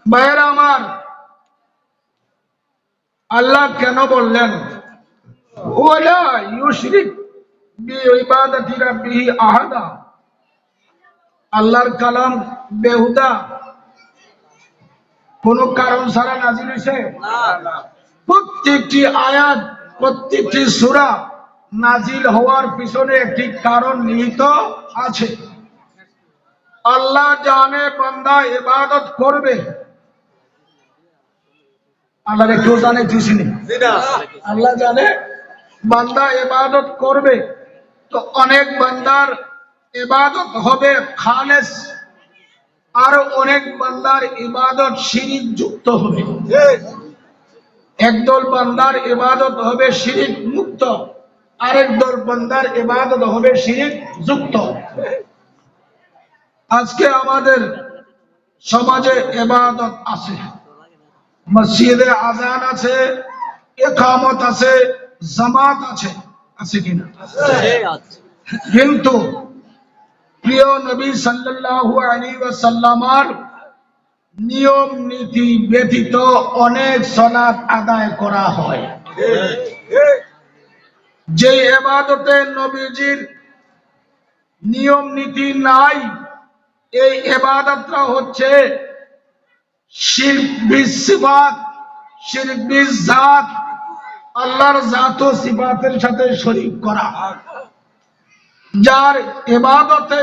ভাইয়েরা আমার, আল্লাহ কেন বললেন ওয়ালা ইউশরিক বিইবাদাতি রাব্বিহি আহাদা? আল্লাহর কালাম বেহুদা কোন কারণ ছাড়া নাজিল হয়েছে? প্রত্যেকটি আয়াত, প্রত্যেকটি সূরা নাজিল হওয়ার পিছনে একটি কারণ নিহিত আছে। আল্লাহ জানে বান্দা ইবাদত করবে। আল্লাহর কেউ জানে কিছুনি? আল্লাহ জানে বান্দা ইবাদত করবে, তো অনেক বান্দার ইবাদত হবে খালেস, আর অনেক বান্দার ইবাদত শিরিক যুক্ত হবে। একদল বান্দার ইবাদত হবে শিরিক মুক্ত, আরেক দল বান্দার ইবাদত হবে শিরিক যুক্ত। আজকে আমাদের সমাজে ইবাদত আছে, মসজিদে আজান আছে, ইকামত আছে, জামাত আছে, আছে কিনা? কিন্তু প্রিয় নবী সাল্লাল্লাহু আলাইহি ওয়াসাল্লামের নিয়ম নীতি ব্যতীত অনেক সালাত আদায় করা হয়। যে ইবাদতে নবীজির নিয়ম নীতি নাই, এই ইবাদতটা হচ্ছে শিরক বিস সিফাত, শিরক বিস জাত, আল্লাহর জাত ও সিফাতের সাথে শরীক করা। যার ইবাদতে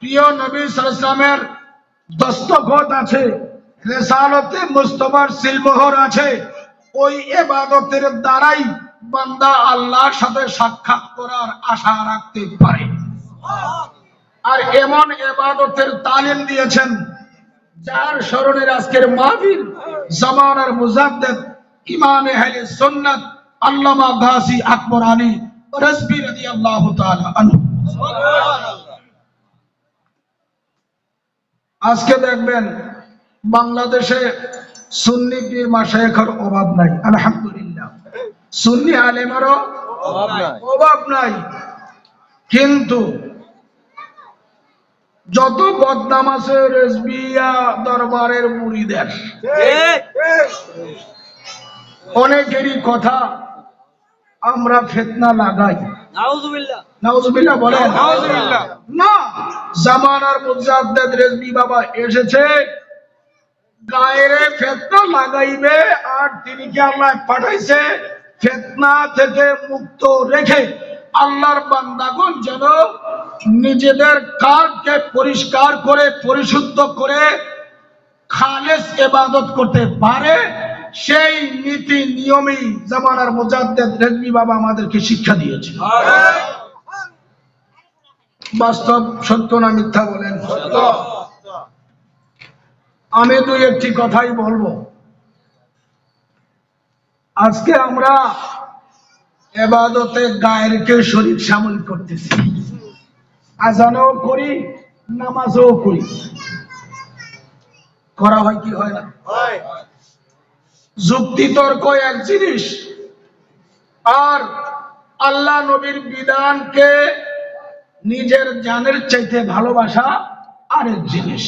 প্রিয় নবী সাল্লাল্লাহু আলাইহি ওয়াসাল্লামের দস্তখত আছে, রিসালাতে মুস্তাফার সিলমোহর আছে, ওই ইবাদতের দ্বারাই বান্দা আল্লাহর সাথে সাক্ষাৎ করার আশা রাখতে পারে। আর এমন ইবাদতের তালিম দিয়েছেন যার স্মরণের আজকের মাহফিল জামানার মুজাদ্দিদ ইমামে আহলে সুন্নাত আল্লামা গাজী আকবর আলী রাজভী রাদিয়াল্লাহু তাআলা আনহু। আজকে দেখবেন বাংলাদেশে সুন্নি পীর মাশায়েখের অভাব নাই, আলহামদুলিল্লাহ। সুন্নি আলেমেরও অভাব নাই, কিন্তু যত বদনাম আছে রেজবিয়া দরবারের মুরিদের, অনেকেরই কথা আমরা ফিতনা লাগাই। নাউজুবিল্লাহ বলেন না। জামানার মুজাদ্দিদ রেজবি বাবা এসেছে, গায়রে ফিতনা লাগাইবে, আর তিনি কি আল্লাহ পাঠাইছে ফিতনা থেকে মুক্ত রেখে আল্লাহর বান্দাগণ যেন নিজেদের কালকে পরিষ্কার করে পরিশুদ্ধ করে খালেস ইবাদত করতে পারে, সেই নীতি নিয়মই জামানার মুজাদ্দিদ রেজবি বাবা আমাদেরকে শিক্ষা দিয়েছে। বাস্তব সত্য না মিথ্যা বলেন? আমি দুই একটি কথাই বলবো। আজকে আমরা ইবাদতে গায়রকে শরীক শামিল করতেছি, আজানও করি, নামাজও করি। করা হয় কি হয় না? যুক্তি তর্ক এক জিনিস, আর আল্লাহ নবীর বিধানকে নিজের জানের চাইতে ভালোবাসা আরেক জিনিস।